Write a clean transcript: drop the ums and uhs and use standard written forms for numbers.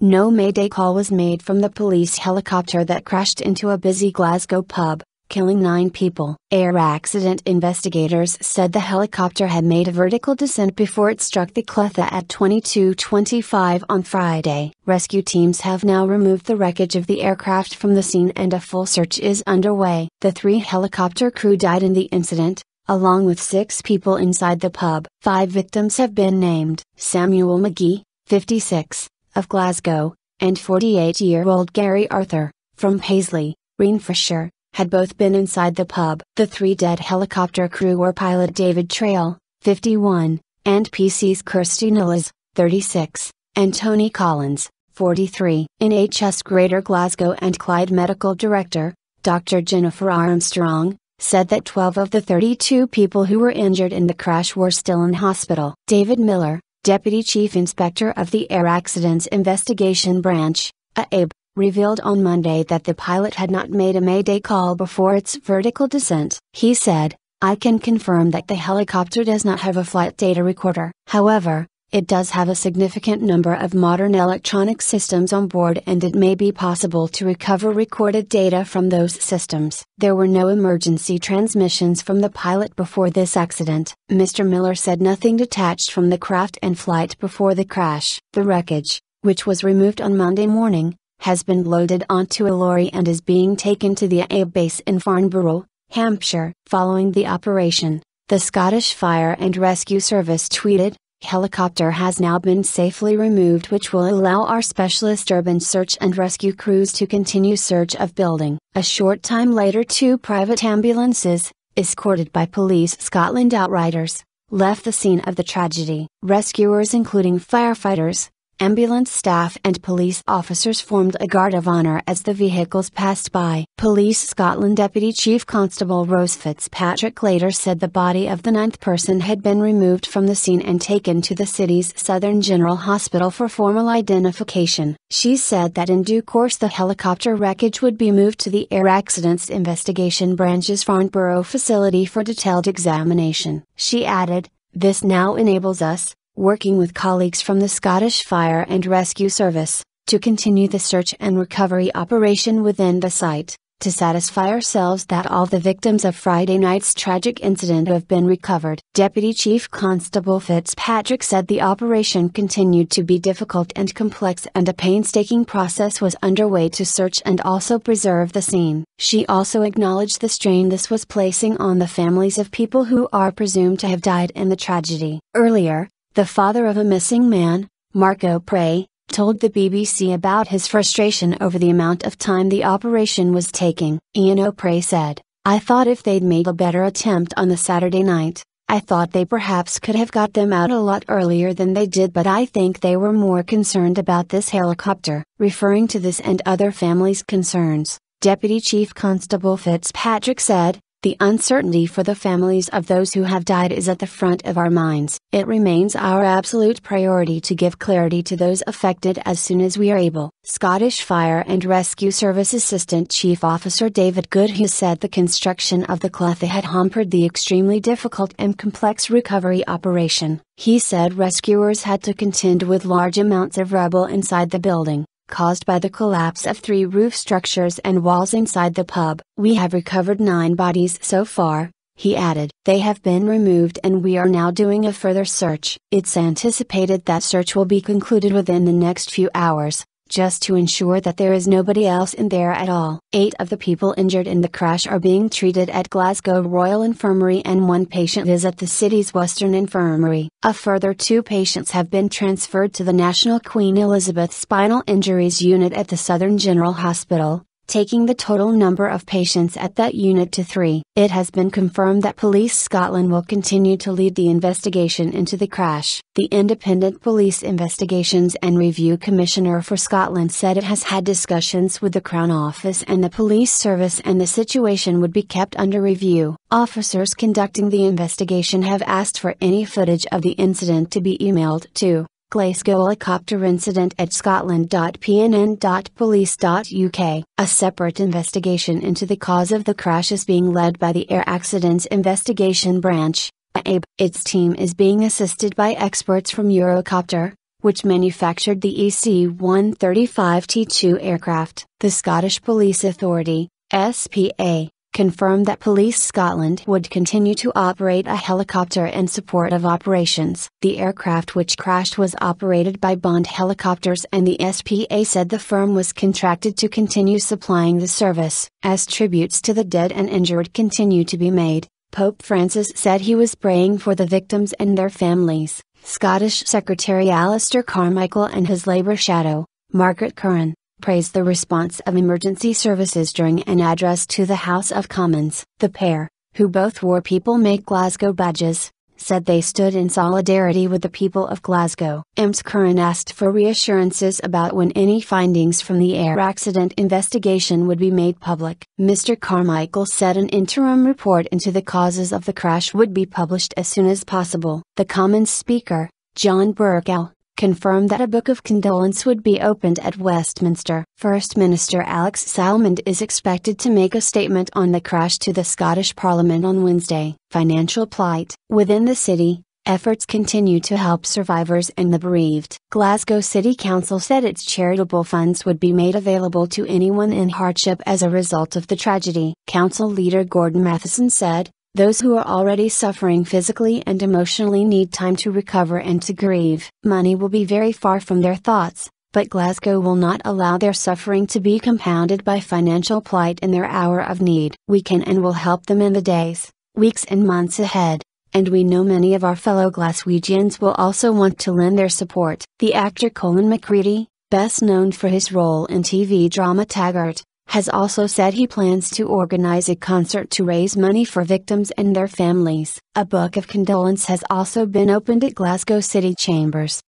No Mayday call was made from the police helicopter that crashed into a busy Glasgow pub, killing 9 people. Air accident investigators said the helicopter had made a vertical descent before it struck the Clutha at 22:25 on Friday. Rescue teams have now removed the wreckage of the aircraft from the scene and a full search is underway. The 3 helicopter crew died in the incident, along with 6 people inside the pub. 5 victims have been named. Samuel McGhee, 56, of Glasgow, and 48-year-old Gary Arthur, from Paisley, Renfrewshire, had both been inside the pub. The 3 dead helicopter crew were pilot David Traill, 51, and PCs Kirsty Nelis, 36, and Tony Collins, 43. NHS Greater Glasgow and Clyde Medical Director, Dr. Jennifer Armstrong, said that 12 of the 32 people who were injured in the crash were still in hospital. David Miller, Deputy Chief Inspector of the Air Accidents Investigation Branch, AAB, revealed on Monday that the pilot had not made a Mayday call before its vertical descent. He said, "I can confirm that the helicopter does not have a flight data recorder. However, it does have a significant number of modern electronic systems on board and it may be possible to recover recorded data from those systems." There were no emergency transmissions from the pilot before this accident. Mr. Miller said nothing detached from the craft in flight before the crash. The wreckage, which was removed on Monday morning, has been loaded onto a lorry and is being taken to the AAB base in Farnborough, Hampshire. Following the operation, the Scottish Fire and Rescue Service tweeted, "Helicopter has now been safely removed, which will allow our specialist urban search and rescue crews to continue search of building." A short time later 2 private ambulances, escorted by Police Scotland outriders, left the scene of the tragedy. Rescuers including firefighters, ambulance staff and police officers formed a guard of honor as the vehicles passed by. Police Scotland Deputy Chief Constable Rose Fitzpatrick later said the body of the 9th person had been removed from the scene and taken to the city's Southern General Hospital for formal identification. She said that in due course the helicopter wreckage would be moved to the Air Accidents Investigation Branch's Farnborough facility for detailed examination. She added, "This now enables us, working with colleagues from the Scottish Fire and Rescue Service, to continue the search and recovery operation within the site, to satisfy ourselves that all the victims of Friday night's tragic incident have been recovered." Deputy Chief Constable Fitzpatrick said the operation continued to be difficult and complex and a painstaking process was underway to search and also preserve the scene. She also acknowledged the strain this was placing on the families of people who are presumed to have died in the tragedy. Earlier, the father of a missing man, Mark O'Prey, told the BBC about his frustration over the amount of time the operation was taking. Ian O'Prey said, "I thought if they'd made a better attempt on the Saturday night, I thought they perhaps could have got them out a lot earlier than they did, but I think they were more concerned about this helicopter." Referring to this and other families' concerns, Deputy Chief Constable Fitzpatrick said, "The uncertainty for the families of those who have died is at the front of our minds. It remains our absolute priority to give clarity to those affected as soon as we are able." Scottish Fire and Rescue Service Assistant Chief Officer David Goodhue said the construction of the Clutha had hampered the extremely difficult and complex recovery operation. He said rescuers had to contend with large amounts of rubble inside the building, caused by the collapse of 3 roof structures and walls inside the pub. "We have recovered 9 bodies so far," he added. "They have been removed and we are now doing a further search. It's anticipated that search will be concluded within the next few hours, just to ensure that there is nobody else in there at all." 8 of the people injured in the crash are being treated at Glasgow Royal Infirmary and 1 patient is at the city's Western Infirmary. A further 2 patients have been transferred to the National Queen Elizabeth Spinal Injuries Unit at the Southern General Hospital, taking the total number of patients at that unit to 3. It has been confirmed that Police Scotland will continue to lead the investigation into the crash. The Independent Police Investigations and Review Commissioner for Scotland said it has had discussions with the Crown Office and the police service and the situation would be kept under review. Officers conducting the investigation have asked for any footage of the incident to be emailed to Glasgow helicopter incident at scotland.pnn.police.uk. A separate investigation into the cause of the crash is being led by the Air Accidents Investigation Branch, AAB. Its team is being assisted by experts from Eurocopter, which manufactured the EC-135T2 aircraft. The Scottish Police Authority, SPA, confirmed that Police Scotland would continue to operate a helicopter in support of operations. The aircraft which crashed was operated by Bond Helicopters, and the SPA said the firm was contracted to continue supplying the service. As tributes to the dead and injured continue to be made, Pope Francis said he was praying for the victims and their families. Scottish Secretary Alistair Carmichael and his Labour shadow, Margaret Curran, praised the response of emergency services during an address to the House of Commons. The pair, who both wore People Make Glasgow badges, said they stood in solidarity with the people of Glasgow. Ms. Curran asked for reassurances about when any findings from the air accident investigation would be made public. Mr. Carmichael said an interim report into the causes of the crash would be published as soon as possible. The Commons Speaker, John Bercow, confirmed that a book of condolence would be opened at Westminster. First Minister Alex Salmond is expected to make a statement on the crash to the Scottish Parliament on Wednesday. Financial plight. Within the city, efforts continue to help survivors and the bereaved. Glasgow City Council said its charitable funds would be made available to anyone in hardship as a result of the tragedy. Council leader Gordon Matheson said, "Those who are already suffering physically and emotionally need time to recover and to grieve. Money will be very far from their thoughts, but Glasgow will not allow their suffering to be compounded by financial plight in their hour of need. We can and will help them in the days, weeks and months ahead, and we know many of our fellow Glaswegians will also want to lend their support." The actor Colin McCready, best known for his role in TV drama Taggart, has also said he plans to organize a concert to raise money for victims and their families. A book of condolence has also been opened at Glasgow City Chambers.